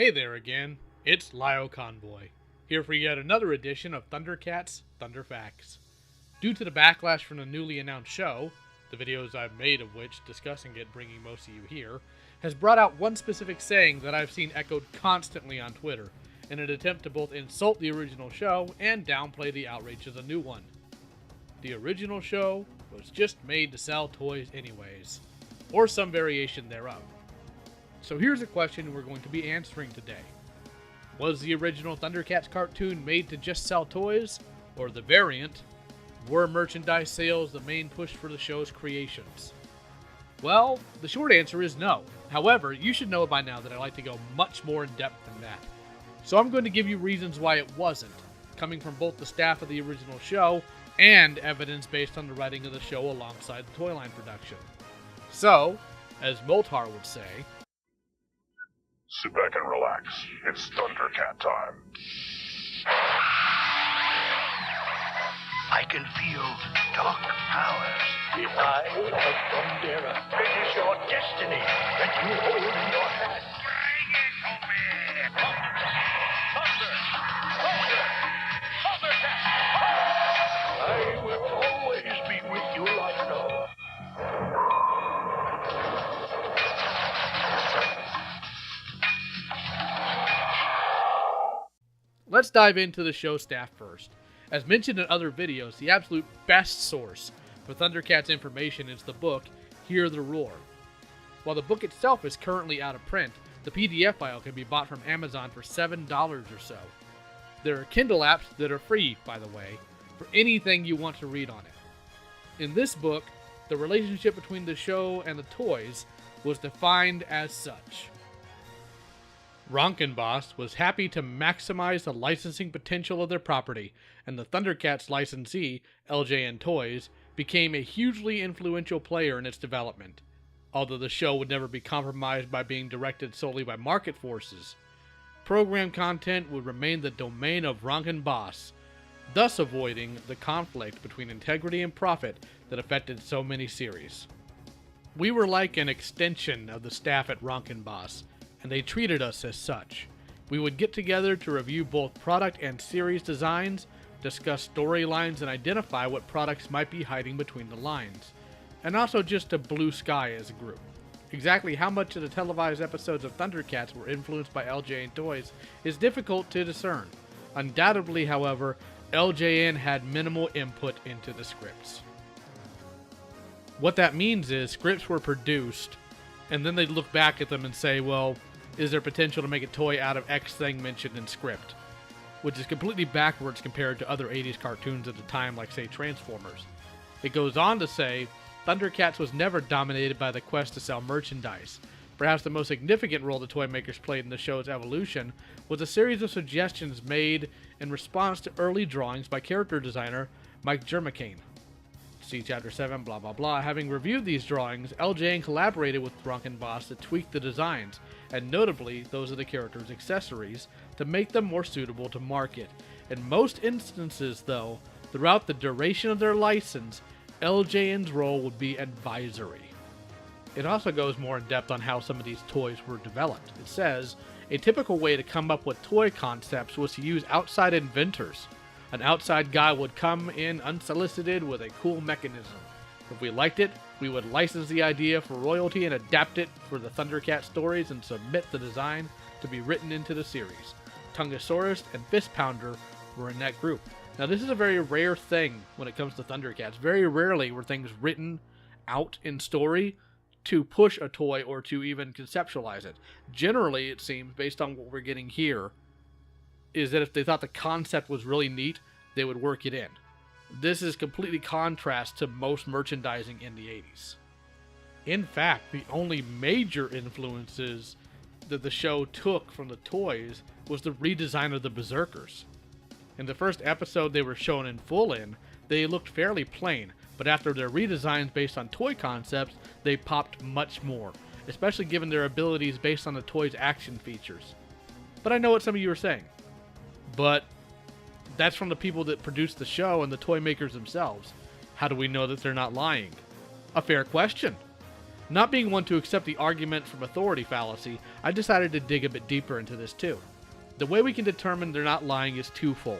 Hey there again, it's Lioconvoy, here for yet another edition of ThunderCats ThunderFacts. Due to the backlash from the newly announced show, the videos I've made of which discussing it bringing most of you here, has brought out one specific saying that I've seen echoed constantly on Twitter, in an attempt to both insult the original show and downplay the outrage of the new one. The original show was just made to sell toys anyways, or some variation thereof. So here's a question we're going to be answering today. Was the original ThunderCats cartoon made to just sell toys, or the variant, were merchandise sales the main push for the show's creations? Well, the short answer is no. However, you should know by now that I like to go much more in depth than that. So I'm going to give you reasons why it wasn't, coming from both the staff of the original show and evidence based on the writing of the show alongside the toy line production. So, as Moltar would say, sit back and relax. It's ThunderCat time. I can feel dark powers. The eye of Thundera. It is your destiny that you hold in your hand. Bring it to me! ThunderCats! I will always be with you, Lionel. let's dive into the show staff first. As mentioned in other videos, the absolute best source for ThunderCats information is the book, Hear the Roar. While the book itself is currently out of print, the PDF file can be bought from Amazon for $7 or so. There are Kindle apps that are free, by the way, for anything you want to read on it. In this book, the relationship between the show and the toys was defined as such. Rankenboss was happy to maximize the licensing potential of their property, and the ThunderCats licensee, LJN Toys, became a hugely influential player in its development, although the show would never be compromised by being directed solely by market forces. Program content would remain the domain of Rankenboss, thus avoiding the conflict between integrity and profit that affected so many series. We were like an extension of the staff at Rankenboss, and they treated us as such. We would get together to review both product and series designs, discuss storylines, and identify what products might be hiding between the lines, and also just to blue sky as a group. Exactly how much of the televised episodes of ThunderCats were influenced by LJN Toys is difficult to discern. Undoubtedly, however, LJN had minimal input into the scripts. What that means is scripts were produced, and then they'd look back at them and say, well, is there potential to make a toy out of X thing mentioned in script? Which is completely backwards compared to other 80s cartoons at the time, like, say, Transformers. It goes on to say, ThunderCats was never dominated by the quest to sell merchandise. Perhaps the most significant role the toy makers played in the show's evolution was a series of suggestions made in response to early drawings by character designer Mike Jermicane. See Chapter 7, blah blah blah. Having reviewed these drawings, LJN collaborated with Rankenboss to tweak the designs, and notably those of the characters' accessories, to make them more suitable to market. In most instances, though, throughout the duration of their license, LJN's role would be advisory. It also goes more in depth on how some of these toys were developed. It says, a typical way to come up with toy concepts was to use outside inventors. An outside guy would come in unsolicited with a cool mechanism. If we liked it, we would license the idea for royalty and adapt it for the ThunderCats stories and submit the design to be written into the series. Tungosaurus and Fist Pounder were in that group. Now, this is a very rare thing when it comes to ThunderCats. Very rarely were things written out in story to push a toy or to even conceptualize it. Generally, it seems, based on what we're getting here, is that if they thought the concept was really neat, they would work it in. This is completely contrast to most merchandising in the 80s. In fact, the only major influences that the show took from the toys was the redesign of the Berserkers. In the first episode they were shown in full in, they looked fairly plain, but after their redesigns based on toy concepts, they popped much more, especially given their abilities based on the toy's action features. But I know what some of you are saying. But that's from the people that produced the show and the toy makers themselves. How do we know that they're not lying? A fair question. Not being one to accept the argument from authority fallacy, I decided to dig a bit deeper into this too. The way we can determine they're not lying is twofold.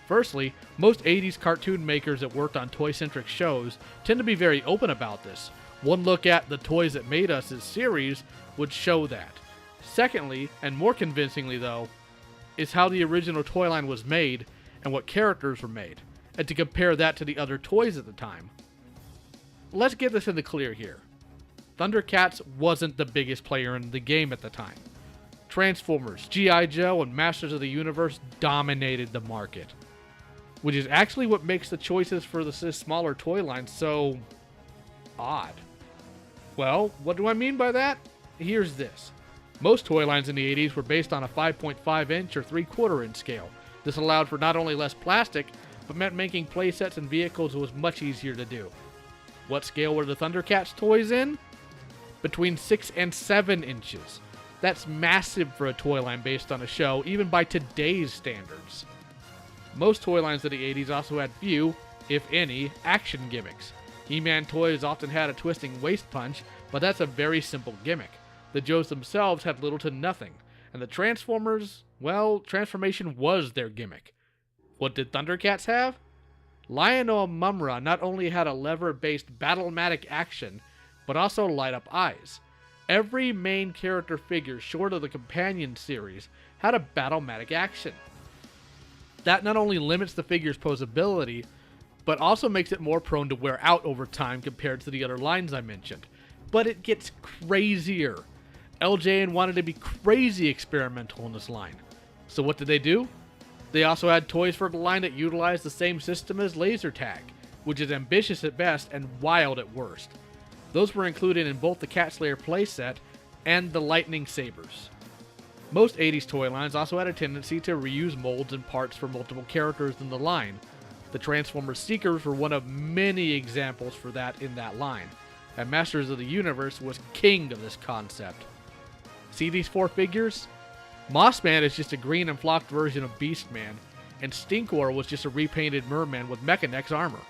Firstly, most 80s cartoon makers that worked on toy-centric shows tend to be very open about this. One look at The Toys That Made Us' series would show that. Secondly, and more convincingly though, is how the original toy line was made and what characters were made, and to compare that to the other toys at the time. Let's get this in the clear here. ThunderCats wasn't the biggest player in the game at the time. Transformers, G.I. Joe, and Masters of the Universe dominated the market, which is actually what makes the choices for this smaller toy line so odd. Well, what do I mean by that? Here's this. Most toy lines in the 80s were based on a 5.5 inch or 3/4 inch scale. This allowed for not only less plastic, but meant making playsets and vehicles was much easier to do. What scale were the ThunderCats toys in? Between 6 and 7 inches. That's massive for a toy line based on a show, even by today's standards. Most toy lines of the 80s also had few, if any, action gimmicks. He-Man toys often had a twisting waist punch, but that's a very simple gimmick. The Joes themselves had little to nothing, and the Transformers, well, transformation was their gimmick. What did ThunderCats have? Lionel Mumra not only had a lever-based battle-matic action, but also light-up eyes. Every main character figure, short of the companion series, had a battle-matic action. That not only limits the figure's posability, but also makes it more prone to wear out over time compared to the other lines I mentioned. But it gets crazier. LJN wanted to be crazy experimental in this line. So what did they do? They also had toys for the line that utilized the same system as laser tag, which is ambitious at best and wild at worst. Those were included in both the Cat Slayer playset and the Lightning Sabers. Most 80s toy lines also had a tendency to reuse molds and parts for multiple characters in the line. The Transformers Seekers were one of many examples for that in that line, and Masters of the Universe was king of this concept. See these 4 figures? Mossman is just a green and flocked version of Beastman, and Stinkor was just a repainted merman with Mechanics armor.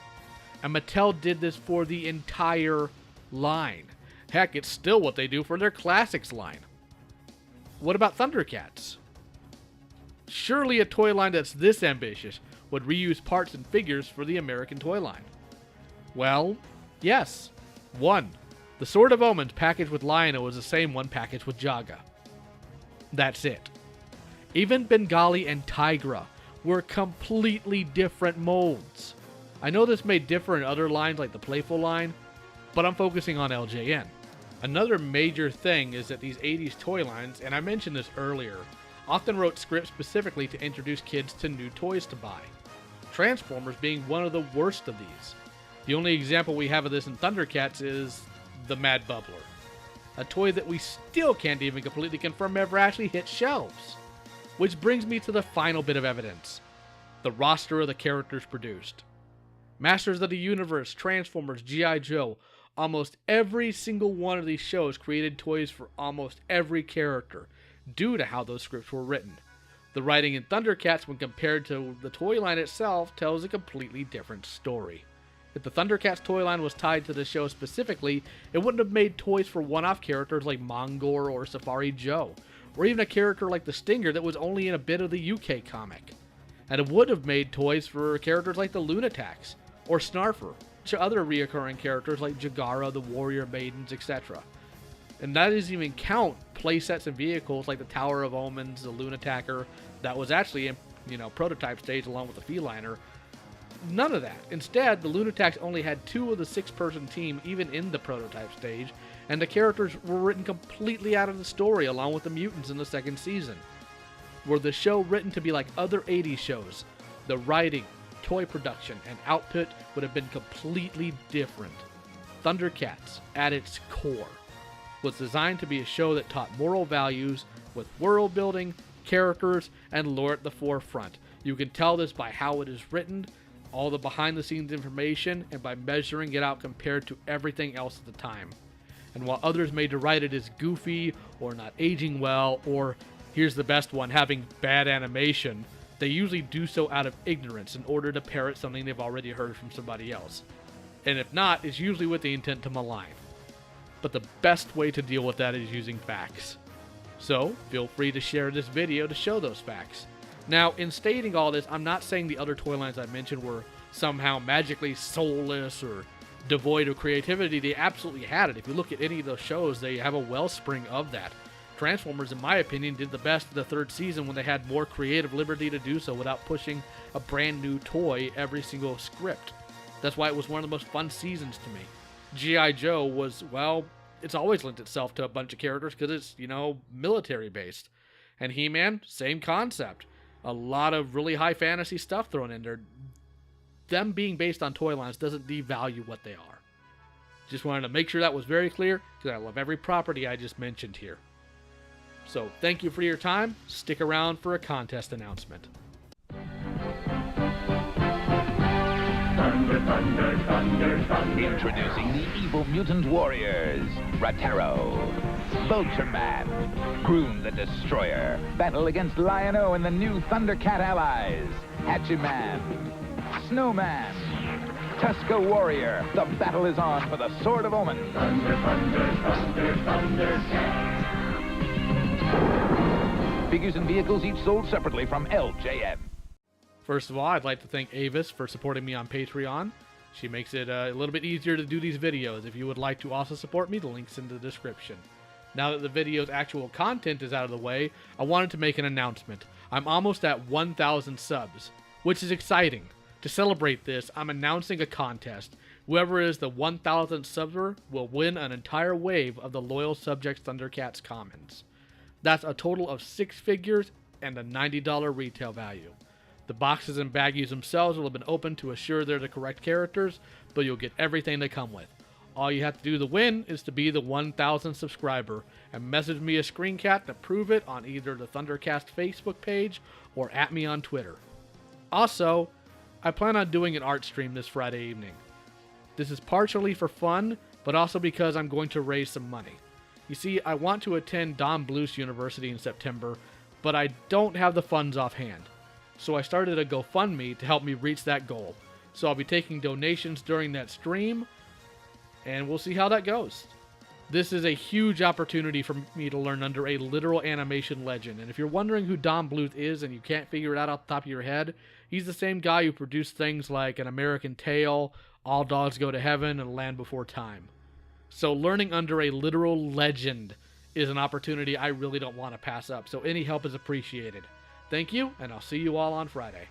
And Mattel did this for the entire line. Heck, it's still what they do for their Classics line. What about ThunderCats? Surely a toy line that's this ambitious would reuse parts and figures for the American toy line. Well, yes. 1. The Sword of Omens packaged with Lion-O was the same one packaged with Jaga. That's it. Even Bengali and Tigra were completely different molds. I know this may differ in other lines like the Playful line, but I'm focusing on LJN. Another major thing is that these 80s toy lines, and I mentioned this earlier, often wrote scripts specifically to introduce kids to new toys to buy. Transformers being one of the worst of these. The only example we have of this in ThunderCats is the Mad Bubbler, a toy that we still can't even completely confirm ever actually hit shelves. Which brings me to the final bit of evidence, the roster of the characters produced. Masters of the Universe, Transformers, G.I. Joe, almost every single one of these shows created toys for almost every character, due to how those scripts were written. The writing in ThunderCats, when compared to the toy line itself, tells a completely different story. If the ThunderCats toy line was tied to the show specifically, it wouldn't have made toys for one-off characters like Mongor or Safari Joe, or even a character like the Stinger that was only in a bit of the UK comic. And it would have made toys for characters like the Lunatacs, or Snarfer, to other reoccurring characters like Jagara, the Warrior Maidens, etc. And that doesn't even count playsets and vehicles like the Tower of Omens, the Lunatacker, that was actually in, prototype stage along with the Feliner. None of that. Instead, the Lunatacs only had 2 of the 6-person team even in the prototype stage, and the characters were written completely out of the story along with the mutants in the 2nd season. Were the show written to be like other 80s shows, the writing, toy production, and output would have been completely different. ThunderCats, at its core, was designed to be a show that taught moral values with world building, characters, and lore at the forefront. You can tell this by how it is written, all the behind-the-scenes information, and by measuring it out compared to everything else at the time. And while others may deride it as goofy, or not aging well, or, here's the best one, having bad animation, they usually do so out of ignorance in order to parrot something they've already heard from somebody else. And if not, it's usually with the intent to malign. but the best way to deal with that is using facts. So, feel free to share this video to show those facts. Now, in stating all this, I'm not saying the other toy lines I mentioned were somehow magically soulless or devoid of creativity. They absolutely had it. If you look at any of those shows, they have a wellspring of that. Transformers, in my opinion, did the best in the third season when they had more creative liberty to do so without pushing a brand new toy every single script. That's why it was one of the most fun seasons to me. G.I. Joe was, well, it's always lent itself to a bunch of characters because it's, military based. And He-Man, same concept. A lot of really high fantasy stuff thrown in there. Them being based on toy lines doesn't devalue what they are. Just wanted to make sure that was very clear because I love every property I just mentioned here. So thank you for your time. Stick around for a contest announcement. Thunder, thunder, thunder, thunder. Introducing the evil mutant warriors. Ratero, Vulture-Man, Groom the Destroyer. Battle against Lion-O and the new ThunderCat allies. Hatchet-Man, Snowman, Tusker Warrior. The battle is on for the Sword of Omen. Thunder, thunder, thunder, thunder. Figures and vehicles each sold separately from LJN. First of all, I'd like to thank Avis for supporting me on Patreon. She makes it a little bit easier to do these videos. If you would like to also support me, the link's in the description. Now that the video's actual content is out of the way, I wanted to make an announcement. I'm almost at 1,000 subs, which is exciting. To celebrate this, I'm announcing a contest. Whoever is the 1,000th subber will win an entire wave of the Loyal Subjects ThunderCats commons. That's a total of 6 figures and a $90 retail value. The boxes and baggies themselves will have been opened to assure they're the correct characters, but you'll get everything they come with. All you have to do to win is to be the 1,000th subscriber and message me a screen cap to prove it on either the ThunderCast Facebook page or at me on Twitter. Also, I plan on doing an art stream this Friday evening. This is partially for fun, but also because I'm going to raise some money. You see, I want to attend Bluth University in September, but I don't have the funds offhand. So I started a Gofundme to help me reach that goal. So I'll be taking donations during that stream, and we'll see how that goes. This is a huge opportunity for me to learn under a literal animation legend, and if you're wondering who Bluth is and you can't figure it out off the top of your head, he's the same guy who produced things like An American Tail, All Dogs Go to Heaven, and Land Before Time. So learning under a literal legend is an opportunity I really don't want to pass up, so any help is appreciated. Thank you, and I'll see you all on Friday.